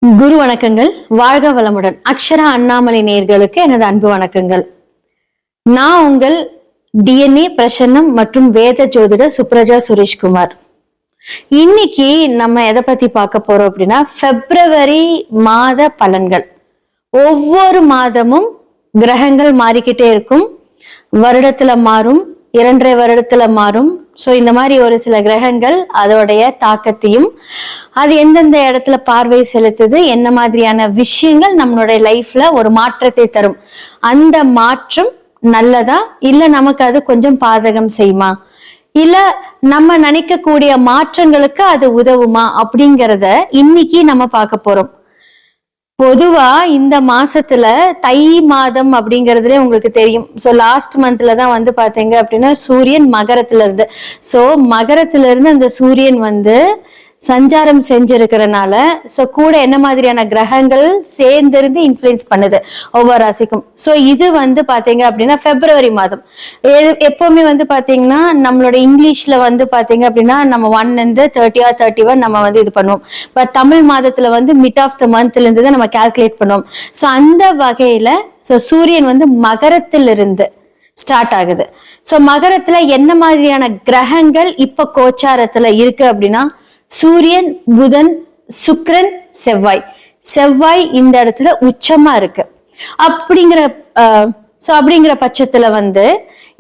குரு வணக்கங்கள். வாழ்க வளமுடன். அக்ஷரா அண்ணாமலை நேயர்களுக்கு எனது அன்பு வணக்கங்கள். நான் உங்கள் டிஎன்ஏ பிரசன்னம் மற்றும் வேத ஜோதிடர் சுப்ரஜா சுரேஷ்குமார். இன்னைக்கு நம்ம எதை பத்தி பார்க்க போறோம் அப்படின்னா, பிப்ரவரி மாத பலன்கள். ஒவ்வொரு மாதமும் கிரகங்கள் மாறிக்கிட்டே இருக்கும். வருடத்துல மாறும், 2.5 வருடத்துல மாறும். ஸோ இந்த மாதிரி ஒரு சில கிரகங்கள் அதோடைய தாக்கத்தையும், அது எந்தெந்த இடத்துல பார்வை செலுத்துது, என்ன மாதிரியான விஷயங்கள் நம்மளுடைய லைஃப்ல ஒரு மாற்றத்தை தரும், அந்த மாற்றம் நல்லதா இல்ல நமக்கு அது கொஞ்சம் பாதகம் செய்யுமா, இல்ல நம்ம நினைக்கக்கூடிய மாற்றங்களுக்கு அது உதவுமா அப்படிங்கிறத இன்னைக்கு நம்ம பார்க்க போறோம். பொதுவா இந்த மாசத்துல தை மாதம் அப்படிங்கறதுல உங்களுக்கு தெரியும். சோ லாஸ்ட் மந்த்ல தான் வந்து பாத்தீங்க அப்படின்னா சூரியன் மகரத்துல இருந்து, சோ மகரத்துல இருந்து அந்த சூரியன் வந்து சஞ்சாரம் செஞ்சிருக்கிறனால சோ கூட என்ன மாதிரியான கிரகங்கள் சேர்ந்திருந்து இன்ஃபுளுன்ஸ் பண்ணுது ஒவ்வொரு ராசிக்கும். சோ இது வந்து பாத்தீங்க அப்படின்னா பிப்ரவரி மாதம். எப்பவுமே வந்து பாத்தீங்கன்னா நம்மளோட இங்கிலீஷ்ல வந்து பாத்தீங்க அப்படின்னா நம்ம 1 இருந்து 30 or 31 நம்ம வந்து இது பண்ணுவோம். பட் தமிழ் மாதத்துல வந்து மிட் ஆஃப் த மந்த்ல இருந்து தான் நம்ம கால்குலேட் பண்ணுவோம். சோ அந்த வகையில சோ சூரியன் வந்து மகரத்திலிருந்து ஸ்டார்ட் ஆகுது. சோ மகரத்துல என்ன மாதிரியான கிரகங்கள் இப்ப கோச்சாரத்துல இருக்கு அப்படின்னா, சூரியன், புதன், சுக்கிரன், செவ்வாய். செவ்வாய் இந்த இடத்துல உச்சமா இருக்கு. அப்படிங்கிற பட்சத்துல வந்து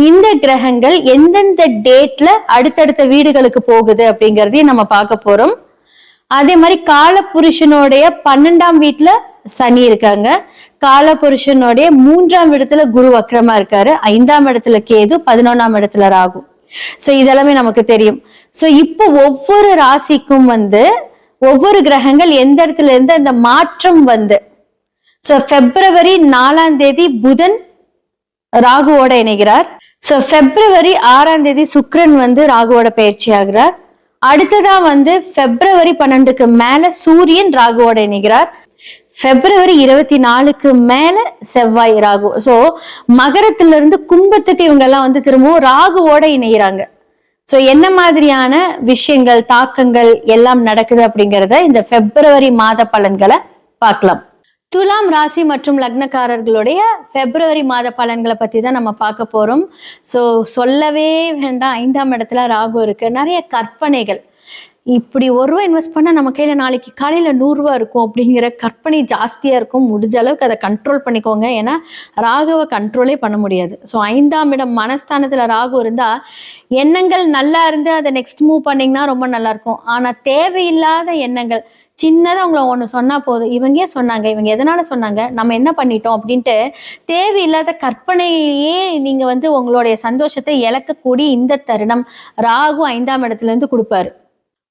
இந்த கிரகங்கள் எந்தெந்த டேட்ல அடுத்தடுத்த வீடுகளுக்கு போகுது அப்படிங்கறதையும் நம்ம பார்க்க போறோம். அதே மாதிரி காலபுருஷனுடைய 12ஆம் வீட்டுல சனி இருக்காங்க. காலபுருஷனுடைய 3ஆம் இடத்துல குரு வக்ரமா இருக்காரு. 5ஆம் இடத்துல கேது, 11ஆம் இடத்துல ராகு. சோ இதெல்லாமே நமக்கு தெரியும். சோ இப்போ ஒவ்வொரு ராசிக்கும் வந்து ஒவ்வொரு கிரகங்கள் எந்த இடத்துல இருந்து அந்த மாற்றம் வந்து, சோ பிப்ரவரி 4ஆம் தேதி புதன் ராகுவோட இணைகிறார். சோ பிப்ரவரி 6ஆம் தேதி சுக்கிரன் வந்து ராகுவோட பயிற்சி ஆகிறார். அடுத்ததா வந்து பிப்ரவரி 12க்கு மேல சூரியன் ராகுவோட இணைகிறார். பிப்ரவரி 24க்கு மேல செவ்வாய் ராகு. சோ மகரத்துல இருந்து கும்பத்துக்கு இவங்க எல்லாம் வந்து திரும்பவும் ராகுவோட இணைகிறாங்க. சோ என்ன மாதிரியான விஷயங்கள், தாக்கங்கள் எல்லாம் நடக்குது அப்படிங்கறத இந்த பிப்ரவரி மாத பலன்களை பார்க்கலாம். துலாம் ராசி மற்றும் லக்னக்காரர்களுடைய பிப்ரவரி மாத பலன்களை பத்தி தான் நம்ம பார்க்க போறோம். சோ சொல்லவே வேண்டாம், 5ஆம் இடத்துல ராகு இருக்கு. நிறைய கற்பனைகள், இப்படி ₹1 இன்வெஸ்ட் பண்ணா நம்ம கையில நாளைக்கு காலையில ₹100 இருக்கும் அப்படிங்கிற கற்பனை ஜாஸ்தியா இருக்கும். முடிஞ்ச அளவுக்கு அதை கண்ட்ரோல் பண்ணிக்கோங்க. ஏன்னா ராகுவை கண்ட்ரோலே பண்ண முடியாது. ஸோ 5ஆம் இடம் மனஸ்தானத்துல ராகு இருந்தா எண்ணங்கள் நல்லா இருந்து அதை நெக்ஸ்ட் மூவ் பண்ணீங்கன்னா ரொம்ப நல்லா இருக்கும். ஆனா தேவையில்லாத எண்ணங்கள், சின்னதா உங்களை ஒண்ணு சொன்னா போதும், இவங்க ஏன் சொன்னாங்க, இவங்க எதனால சொன்னாங்க, நம்ம என்ன பண்ணிட்டோம் அப்படின்ட்டு தேவையில்லாத கற்பனையே நீங்க வந்து உங்களுடைய சந்தோஷத்தை இழக்கக்கூடிய இந்த தருணம் ராகு 5ஆம் இடத்துல இருந்து கொடுப்பாரு.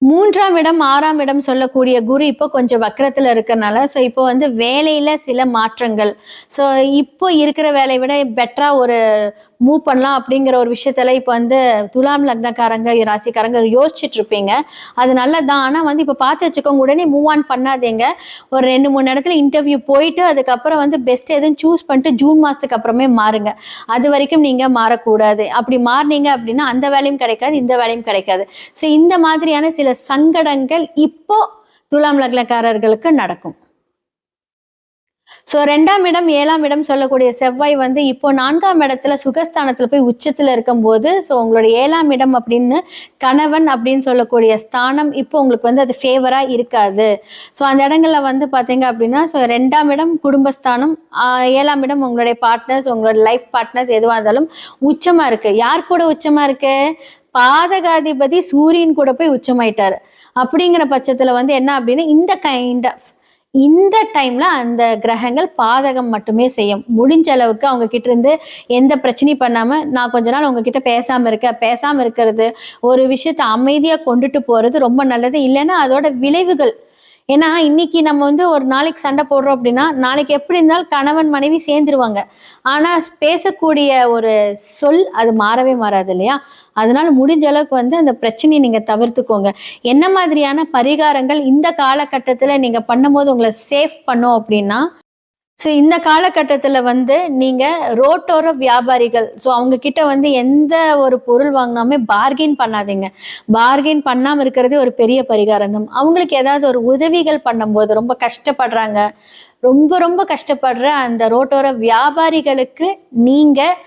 3ஆம் இடம் 6ஆம் இடம் சொல்லக்கூடிய குரு இப்போ கொஞ்சம் வக்கரத்துல இருக்கறனால ஸோ இப்போ வந்து வேலையில சில மாற்றங்கள், ஸோ இப்போ இருக்கிற வேலையை விட பெட்டரா ஒரு மூவ் பண்ணலாம் அப்படிங்கிற ஒரு விஷயத்துல இப்போ வந்து துலாம் லக்னக்காரங்க ராசிக்காரங்க யோசிச்சுட்டு இருப்பீங்க. அது நல்லதான். ஆனா வந்து இப்போ பார்த்து வச்சுக்கோங்க, உடனே மூவ் ஆன் பண்ணாதீங்க. ஒரு 2-3 இடத்துல இன்டர்வியூ போயிட்டு அதுக்கப்புறம் வந்து பெஸ்ட் எதுவும் சூஸ் பண்ணிட்டு ஜூன் மாசத்துக்கு அப்புறமே மாறுங்க. அது வரைக்கும் நீங்க மாறக்கூடாது. அப்படி மாறினீங்க அப்படின்னா அந்த வேலையும் கிடைக்காது, இந்த வேலையும் கிடைக்காது. ஸோ இந்த மாதிரியான சில சங்கடங்கள் இப்போ துலாம் லக்னக்காரர்களுக்கு நடக்கும். சோ 2ஆம் இடம் 7ஆம் இடம் சொல்லக்கூடிய செவ்வாய் வந்து இப்போ 4ஆம் இடத்துல சுகஸ்தானத்துல போய் உச்சத்துல இருக்கும் போது, சோ உங்களுடைய 7ஆம் இடம் அப்படின்னு கணவன் அப்படின்னு சொல்லக்கூடிய ஸ்தானம் இப்போ உங்களுக்கு வந்து அது ஃபேவரா இருக்காது. சோ அந்த இடங்கள்ல வந்து பாத்தீங்க அப்படின்னா, சோ 2ஆம் இடம் குடும்பஸ்தானம், 7ஆம் இடம் உங்களுடைய பார்ட்னர்ஸ், உங்களோட லைஃப் பார்ட்னர்ஸ் எதுவா இருந்தாலும் உச்சமா இருக்கு. யார் கூட உச்சமா இருக்கு? பாதகாதிபதி சூரியன் கூட போய் உச்சமாயிட்டாரு. அப்படிங்கிற பட்சத்துல வந்து என்ன அப்படின்னா, இந்த டைம்ல அந்த கிரகங்கள் பாதகம் மட்டுமே செய்யும். முடிஞ்ச அளவுக்கு அவங்க கிட்ட இருந்து எந்த பிரச்சனையும் பண்ணாம, நான் கொஞ்ச நாள் உங்ககிட்ட பேசாம இருக்கிறது, ஒரு விஷயத்த அமைதியா கொண்டுட்டு போறது ரொம்ப நல்லது. இல்லைன்னா அதோட விளைவுகள், ஏன்னா இன்னைக்கு நம்ம வந்து ஒரு நாளைக்கு சண்டை போடுறோம் அப்படின்னா நாளைக்கு எப்படி இருந்தாலும் கணவன் மனைவி சேர்ந்துருவாங்க. ஆனா பேசக்கூடிய ஒரு சொல் அது மாறவே மாறாது இல்லையா? அதனால முடிஞ்ச அளவுக்கு வந்து அந்த பிரச்சனையை நீங்க தவிர்த்துக்கோங்க. என்ன மாதிரியான பரிகாரங்கள் இந்த காலகட்டத்துல நீங்க பண்ணும்போது உங்களை சேஃப் பண்ணும் அப்படின்னா, ஸோ இந்த காலகட்டத்தில் வந்து நீங்கள் ரோட்டோர வியாபாரிகள், ஸோ அவங்க கிட்ட வந்து எந்த ஒரு பொருள் வாங்கினாமே பார்கெயின் பண்ணாதீங்க. பார்கெயின் பண்ணாமல் இருக்கிறதே ஒரு பெரிய பரிகாரம் தான். அவங்களுக்கு ஏதாவது ஒரு உதவிகள் பண்ணும்போது ரொம்ப கஷ்டப்படுறாங்க, ரொம்ப ரொம்ப கஷ்டப்படுற அந்த ரோட்டோர வியாபாரிகளுக்கு நீங்கள்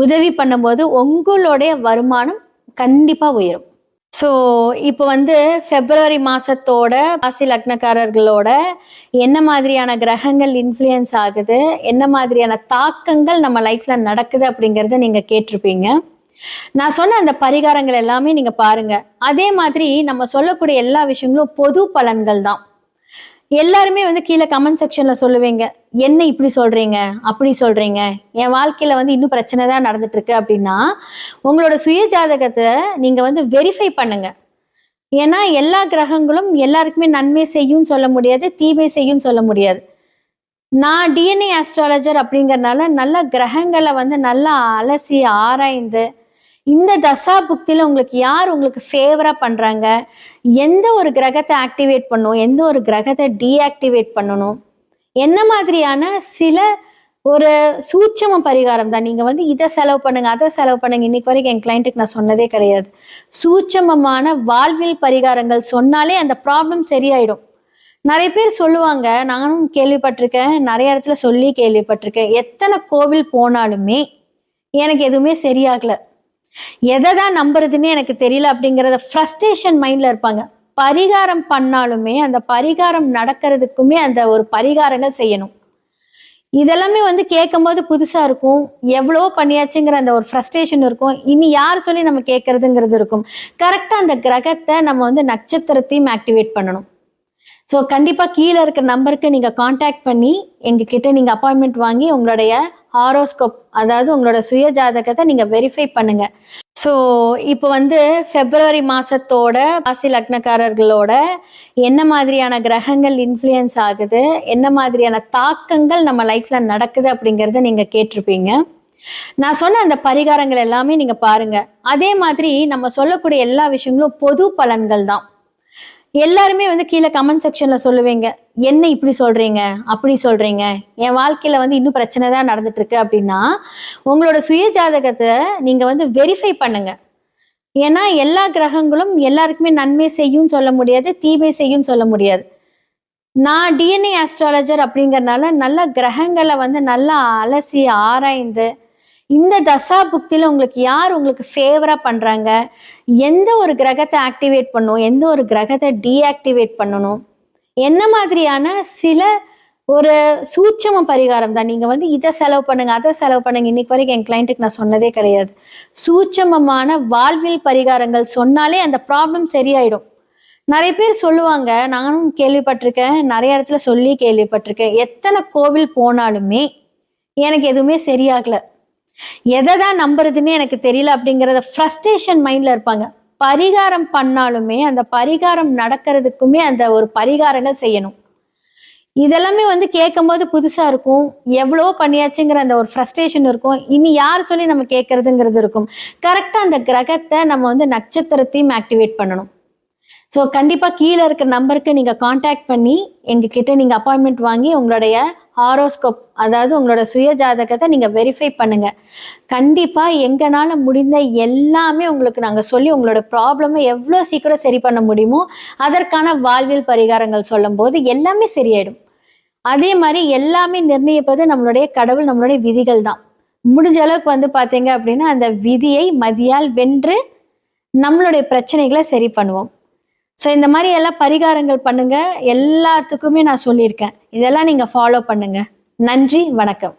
உதவி பண்ணும்போது உங்களுடைய வருமானம் கண்டிப்பாக உயரும். ஸோ இப்போ வந்து பிப்ரவரி மாதத்தோட ராசி லக்னக்காரர்களோட என்ன மாதிரியான கிரகங்கள் இன்ஃப்ளூயன்ஸ் ஆகுது, என்ன மாதிரியான தாக்கங்கள் நம்ம லைஃப்பில் நடக்குது அப்படிங்கிறத நீங்கள் கேட்டிருப்பீங்க. நான் சொன்ன அந்த பரிகாரங்கள் எல்லாமே நீங்கள் பாருங்கள். அதே மாதிரி நம்ம சொல்லக்கூடிய எல்லா விஷயங்களும் பொது பலன்கள் தான். எல்லாருமே வந்து கீழே கமெண்ட் செக்ஷன்ல சொல்லுவீங்க, என்ன இப்படி சொல்றீங்க, அப்படி சொல்றீங்க, என் வாழ்க்கையில வந்து இன்னும் பிரச்சனை தான் நடந்துட்டு இருக்கு அப்படின்னா, உங்களோட சுய ஜாதகத்தை நீங்க வந்து வெரிஃபை பண்ணுங்க. ஏன்னா எல்லா கிரகங்களும் எல்லாருக்குமே நன்மை செய்யும் சொல்ல முடியாது, தீமை செய்யும் சொல்ல முடியாது. நான் டிஎன்ஏ ஆஸ்ட்ராலஜர் அப்படிங்கறதுனால நல்ல கிரகங்களை வந்து நல்லா அலசி ஆராய்ந்து இந்த தசா புக்தியில் உங்களுக்கு யார் உங்களுக்கு ஃபேவரா பண்றாங்க, எந்த ஒரு கிரகத்தை ஆக்டிவேட் பண்ணணும், எந்த ஒரு கிரகத்தை டீஆக்டிவேட் பண்ணணும், என்ன மாதிரியான சில ஒரு சூட்சம பரிகாரம் தான். நீங்க வந்து இதை செலவு பண்ணுங்க, அதை செலவு பண்ணுங்க, இன்னைக்கு வரைக்கும் என் கிளைண்ட்டுக்கு நான் சொன்னதே கிடையாது. சூட்சமமான வாழ்வில் பரிகாரங்கள் சொன்னாலே அந்த ப்ராப்ளம் சரியாயிடும். நிறைய பேர் சொல்லுவாங்க, நானும் கேள்விப்பட்டிருக்கேன், நிறைய இடத்துல சொல்லி கேள்விப்பட்டிருக்கேன், எத்தனை கோவில் போனாலுமே எனக்கு எதுவுமே சரியாகல, எதை தான் நம்புறதுன்னு எனக்கு தெரியல அப்படிங்கிறத ஃப்ரஸ்ட்ரேஷன் மைண்ட்ல இருப்பாங்க. பரிகாரம் பண்ணாலுமே அந்த பரிகாரம் நடக்கிறதுக்குமே அந்த ஒரு பரிகாரங்கள் செய்யணும். இதெல்லாமே வந்து கேட்கும் போது புதுசா இருக்கும், எவ்வளோ பண்ணியாச்சுங்கிற அந்த ஒரு ஃப்ரஸ்ட்ரேஷன் இருக்கும், இனி யார் சொல்லி நம்ம கேட்கறதுங்கிறது இருக்கும். கரெக்டா அந்த கிரகத்தை நம்ம வந்து நட்சத்திரத்தையும் ஆக்டிவேட் பண்ணணும். ஸோ கண்டிப்பாக கீழே இருக்கிற நம்பருக்கு நீங்கள் காண்டாக்ட் பண்ணி எங்ககிட்ட நீங்கள் அப்பாயின்மெண்ட் வாங்கி உங்களுடைய ஹாரோஸ்கோப், அதாவது உங்களோட சுய ஜாதகத்தை நீங்கள் வெரிஃபை பண்ணுங்க. ஸோ இப்போ வந்து பிப்ரவரி மாதத்தோட ராசி லக்னக்காரர்களோட என்ன மாதிரியான கிரகங்கள் இன்ஃப்ளூயன்ஸ் ஆகுது, என்ன மாதிரியான தாக்கங்கள் நம்ம லைஃப்பில் நடக்குது அப்படிங்கிறத நீங்கள் கேட்டிருப்பீங்க. நான் சொன்ன அந்த பரிகாரங்கள் எல்லாமே நீங்கள் பாருங்க. அதே மாதிரி நம்ம சொல்லக்கூடிய எல்லா விஷயங்களும் பொது பலன்கள் தான். எல்லாருமே வந்து கீழே கமெண்ட் செக்ஷன்ல சொல்லுவீங்க, என்ன இப்படி சொல்றீங்க, அப்படி சொல்றீங்க, என் வாழ்க்கையில வந்து இன்னும் பிரச்சனை தான் நடந்துட்டு இருக்கு அப்படின்னா, உங்களோட சுய ஜாதகத்தை நீங்க வந்து வெரிஃபை பண்ணுங்க. ஏன்னா எல்லா கிரகங்களும் எல்லாருக்குமே நன்மை செய்யும் சொல்ல முடியாது, தீமை செய்யும் சொல்ல முடியாது. நான் டிஎன்ஏ ஆஸ்ட்ராலஜர் அப்படிங்கறதுனால நல்ல கிரகங்களை வந்து நல்லா அலசி ஆராய்ந்து இந்த தசா புக்தியில் உங்களுக்கு யார் உங்களுக்கு ஃபேவரா பண்றாங்க, எந்த ஒரு கிரகத்தை ஆக்டிவேட் பண்ணணும், எந்த ஒரு கிரகத்தை டீஆக்டிவேட் பண்ணணும், என்ன மாதிரியான சில ஒரு சூட்சம பரிகாரம் தான். நீங்க வந்து இதை செலவு பண்ணுங்க, அதை செலவு பண்ணுங்க, இன்னைக்கு வரைக்கும் என் கிளைண்ட்டுக்கு நான் சொன்னதே கிடையாது. சூட்சமமான வாழ்வில் பரிகாரங்கள் சொன்னாலே அந்த ப்ராப்ளம் சரியாயிடும். நிறைய பேர் சொல்லுவாங்க, நானும் கேள்விப்பட்டிருக்கேன், நிறைய இடத்துல சொல்லி கேள்விப்பட்டிருக்கேன், எத்தனை கோவில் போனாலுமே எனக்கு எதுவுமே சரியாகல, எதை தான் நம்புறதுன்னு எனக்கு தெரியல அப்படிங்கிறத ஃப்ரஸ்ட்ரேஷன் மைண்ட்ல இருப்பாங்க. பரிகாரம் பண்ணாலுமே அந்த பரிகாரம் நடக்கிறதுக்குமே அந்த ஒரு பரிகாரங்கள் செய்யணும். இதெல்லாமே வந்து கேட்கும் போது புதுசா இருக்கும், எவ்வளோ பண்ணியாச்சுங்கிற அந்த ஒரு ஃப்ரஸ்ட்ரேஷன் இருக்கும், இனி யார் சொல்லி நம்ம கேட்கறதுங்கிறது இருக்கும். கரெக்டா அந்த கிரகத்தை நம்ம வந்து நட்சத்திரத்தையும் ஆக்டிவேட் பண்ணணும். ஸோ கண்டிப்பாக கீழே இருக்கிற நம்பருக்கு நீங்கள் காண்டாக்ட் பண்ணி எங்ககிட்ட நீங்கள் அப்பாயின்மெண்ட் வாங்கி உங்களுடைய ஹாரோஸ்கோப், அதாவது உங்களோட சுய ஜாதகத்தை நீங்கள் வெரிஃபை பண்ணுங்க. கண்டிப்பாக எங்களால் முடிந்த எல்லாமே உங்களுக்கு நாங்கள் சொல்லி உங்களோட ப்ராப்ளமை எவ்வளோ சீக்கிரம் சரி பண்ண முடியுமோ அதற்கான வாழ்வியல் பரிகாரங்கள் சொல்லும் போது எல்லாமே சரியாயிடும். அதே மாதிரி எல்லாமே நிர்ணயிப்பது நம்மளுடைய கடவுள், நம்மளுடைய விதிகள் தான். முடிஞ்ச அளவுக்கு வந்து பார்த்தீங்க அப்படின்னா அந்த விதியை மதியால் வென்று நம்மளுடைய பிரச்சனைகளை சரி பண்ணுவோம். ஸோ இந்த மாதிரி எல்லாம் பரிகாரங்கள் பண்ணுங்க, எல்லாத்துக்குமே நான் சொல்லியிருக்கேன், இதெல்லாம் நீங்கள் ஃபாலோ பண்ணுங்க. நன்றி, வணக்கம்.